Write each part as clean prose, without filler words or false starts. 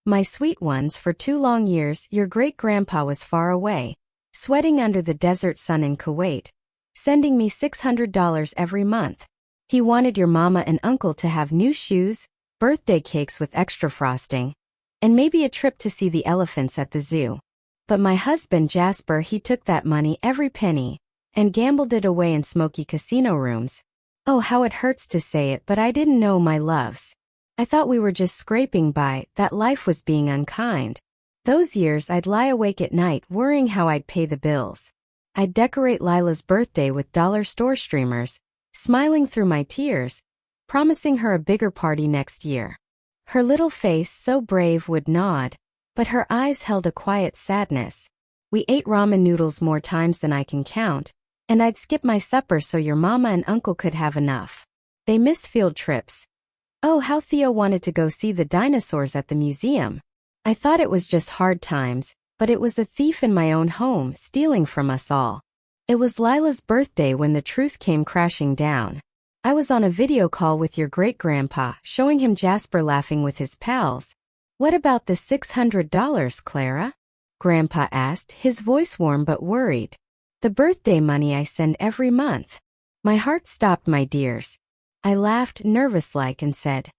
My sweet ones, for 2 long years your great-grandpa was far away, sweating under the desert sun in Kuwait, sending me $600 every month. He wanted your mama and uncle to have new shoes, birthday cakes with extra frosting, and maybe a trip to see the elephants at the zoo. But my husband Jasper, he took that money, every penny, and gambled it away in smoky casino rooms. Oh, how it hurts to say it, but I didn't know, my loves. I thought we were just scraping by, that life was being unkind. Those years I'd lie awake at night worrying how I'd pay the bills. I'd decorate Lila's birthday with dollar store streamers, smiling through my tears, promising her a bigger party next year. Her little face, so brave, would nod, but her eyes held a quiet sadness. We ate ramen noodles more times than I can count, and I'd skip my supper so your mama and uncle could have enough. They missed field trips. Oh, how Theo wanted to go see the dinosaurs at the museum. I thought it was just hard times, but it was a thief in my own home, stealing from us all. It was Lila's birthday when the truth came crashing down. I was on a video call with your great-grandpa, showing him Jasper laughing with his pals. What about the $600, Clara? Grandpa asked, his voice warm but worried. The birthday money I send every month. My heart stopped, my dears. I laughed, nervous-like, and said,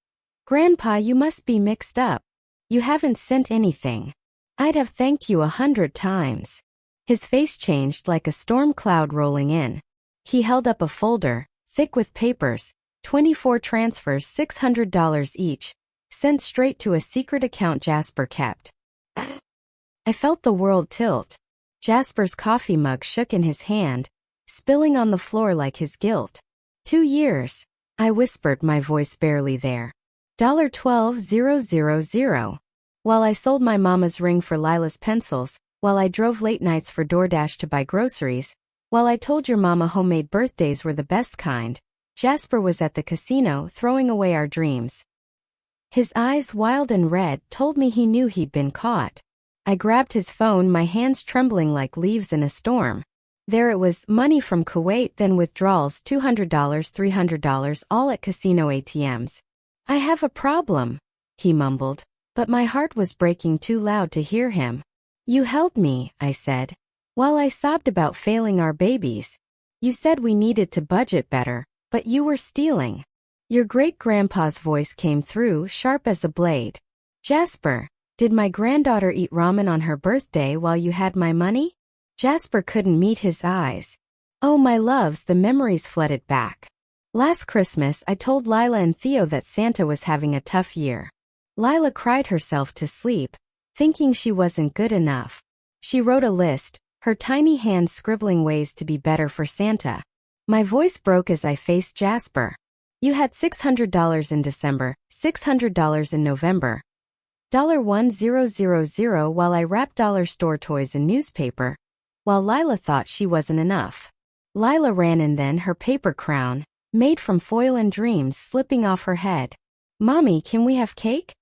Grandpa, you must be mixed up. You haven't sent anything. I'd have thanked you 100 times. His face changed like a storm cloud rolling in. He held up a folder, thick with papers, 24 transfers, $600 each, sent straight to a secret account Jasper kept. I felt the world tilt. Jasper's coffee mug shook in his hand, spilling on the floor like his guilt. 2 years, I whispered, my voice barely there. $12,000. While I sold my mama's ring for Lila's pencils, while I drove late nights for DoorDash to buy groceries, while I told your mama homemade birthdays were the best kind, Jasper was at the casino throwing away our dreams. His eyes, wild and red, told me he knew he'd been caught. I grabbed his phone, my hands trembling like leaves in a storm. There it was, money from Kuwait, then withdrawals, $200, $300, all at casino ATMs. I have a problem, he mumbled, but my heart was breaking too loud to hear him. You held me, I said, while I sobbed about failing our babies. You said we needed to budget better, but you were stealing. Your great-grandpa's voice came through, sharp as a blade. Jasper, did my granddaughter eat ramen on her birthday while you had my money? Jasper couldn't meet his eyes. Oh, my loves, the memories flooded back. Last Christmas, I told Lila and Theo that Santa was having a tough year. Lila cried herself to sleep, thinking she wasn't good enough. She wrote a list, her tiny hand scribbling ways to be better for Santa. My voice broke as I faced Jasper. You had $600 in December, $600 in November. $1000 while I wrapped dollar store toys in newspaper, while Lila thought she wasn't enough. Lila ran in then, her paper crown, made from foil and dreams, slipping off her head. Mommy, can we have cake?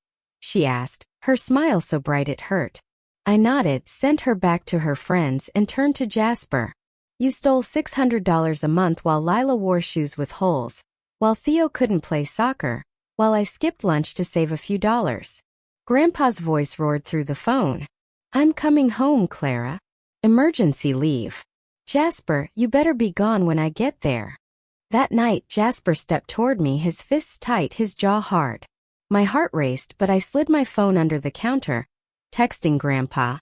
She asked, her smile so bright it hurt. I nodded, sent her back to her friends, and turned to Jasper. You stole $600 a month while Lila wore shoes with holes, while Theo couldn't play soccer, while I skipped lunch to save a few dollars. Grandpa's voice roared through the phone. I'm coming home, Clara. Emergency leave. Jasper, you better be gone when I get there. That night, Jasper stepped toward me, his fists tight, his jaw hard. My heart raced, but I slid my phone under the counter, texting Grandpa.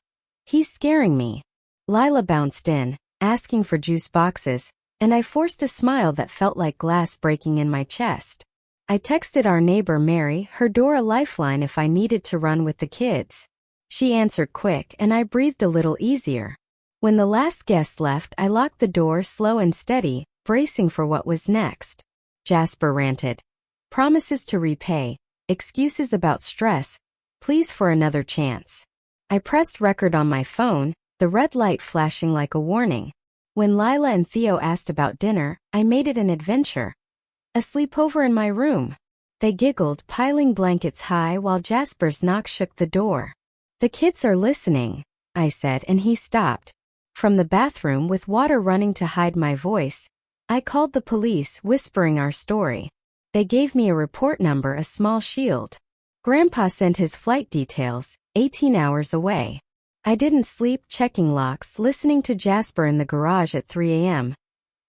He's scaring me. Lila bounced in, asking for juice boxes, and I forced a smile that felt like glass breaking in my chest. I texted our neighbor Mary, her door a lifeline if I needed to run with the kids. She answered quick, and I breathed a little easier. When the last guest left, I locked the door slow and steady, bracing for what was next. Jasper ranted. Promises to repay, excuses about stress, pleas for another chance. I pressed record on my phone, the red light flashing like a warning. When Lila and Theo asked about dinner, I made it an adventure. A sleepover in my room. They giggled, piling blankets high while Jasper's knock shook the door. The kids are listening, I said, and he stopped. From the bathroom, with water running to hide my voice, I called the police, whispering our story. They gave me a report number, a small shield. Grandpa sent his flight details, 18 hours away. I didn't sleep, checking locks, listening to Jasper in the garage at 3 a.m.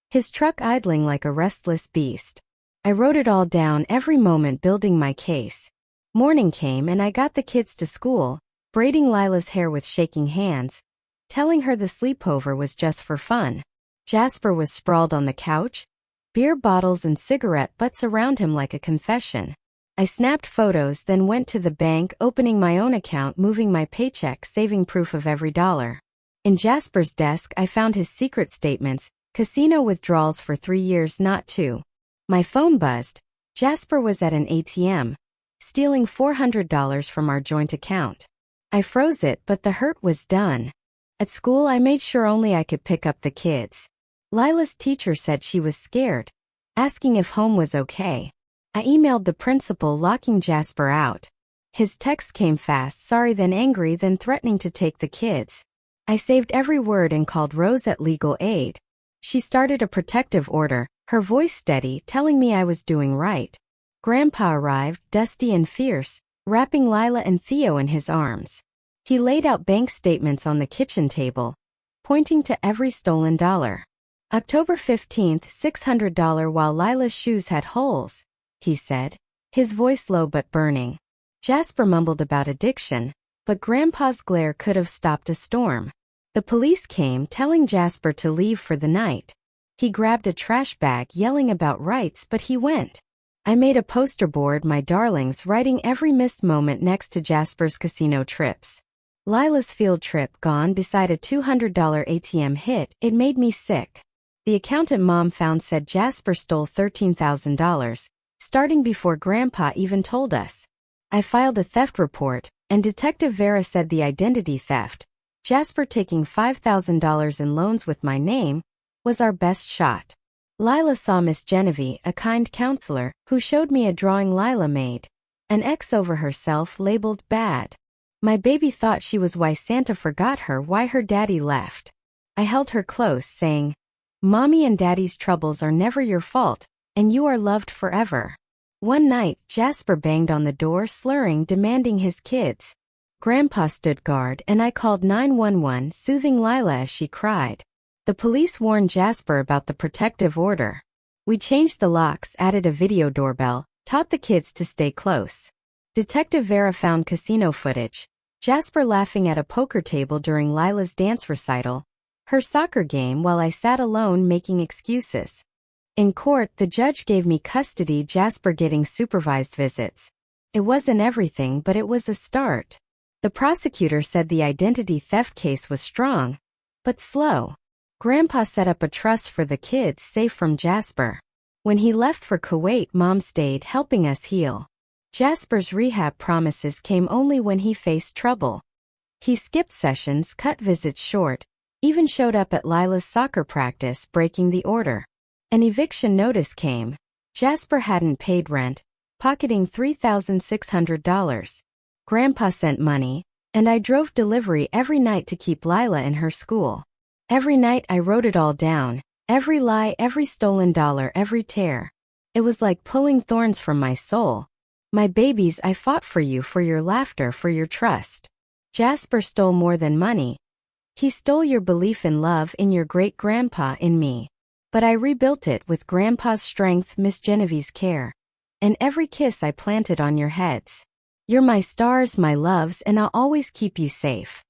His truck idling like a restless beast. I wrote it all down, every moment, building my case. Morning came and I got the kids to school, braiding Lila's hair with shaking hands, telling her the sleepover was just for fun. Jasper was sprawled on the couch, beer bottles and cigarette butts around him like a confession. I snapped photos, then went to the bank, opening my own account, moving my paycheck, saving proof of every dollar. In Jasper's desk I found his secret statements, casino withdrawals for 3 years, not 2. My phone buzzed. Jasper was at an ATM, stealing $400 from our joint account. I froze it, but the hurt was done. At school I made sure only I could pick up the kids. Lila's teacher said she was scared, asking if home was okay. I emailed the principal, locking Jasper out. His text came fast, sorry, then angry, then threatening to take the kids. I saved every word and called Rose at legal aid. She started a protective order, her voice steady, telling me I was doing right. Grandpa arrived, dusty and fierce, wrapping Lila and Theo in his arms. He laid out bank statements on the kitchen table, pointing to every stolen dollar. October 15th, $600 while Lila's shoes had holes, he said, his voice low but burning. Jasper mumbled about addiction, but Grandpa's glare could have stopped a storm. The police came, telling Jasper to leave for the night. He grabbed a trash bag, yelling about rights, but he went. I made a poster board, my darlings, writing every missed moment next to Jasper's casino trips. Lila's field trip gone beside a $200 ATM hit, it made me sick. The accountant Mom found said Jasper stole $13,000, starting before Grandpa even told us. I filed a theft report, and Detective Vera said the identity theft, Jasper taking $5,000 in loans with my name, was our best shot. Lila saw Miss Genevieve, a kind counselor, who showed me a drawing Lila made. An X over herself labeled bad. My baby thought she was why Santa forgot her, why her daddy left. I held her close, saying, Mommy and Daddy's troubles are never your fault, and you are loved forever. One night, Jasper banged on the door, slurring, demanding his kids. Grandpa stood guard, and I called 911, soothing Lila as she cried. The police warned Jasper about the protective order. We changed the locks, added a video doorbell, taught the kids to stay close. Detective Vera found casino footage, Jasper laughing at a poker table during Lila's dance recital, her soccer game, while I sat alone making excuses. In court, the judge gave me custody, Jasper getting supervised visits. It wasn't everything, but it was a start. The prosecutor said the identity theft case was strong, but slow. Grandpa set up a trust for the kids, safe from Jasper. When he left for Kuwait, Mom stayed, helping us heal. Jasper's rehab promises came only when he faced trouble. He skipped sessions, cut visits short, even showed up at Lila's soccer practice, breaking the order. An eviction notice came. Jasper hadn't paid rent, pocketing $3,600. Grandpa sent money, and I drove delivery every night to keep Lila in her school. Every night I wrote it all down, every lie, every stolen dollar, every tear. It was like pulling thorns from my soul. My babies, I fought for you, for your laughter, for your trust. Jasper stole more than money. He stole your belief in love, in your great-grandpa, in me. But I rebuilt it with Grandpa's strength, Miss Genevieve's care, and every kiss I planted on your heads. You're my stars, my loves, and I'll always keep you safe.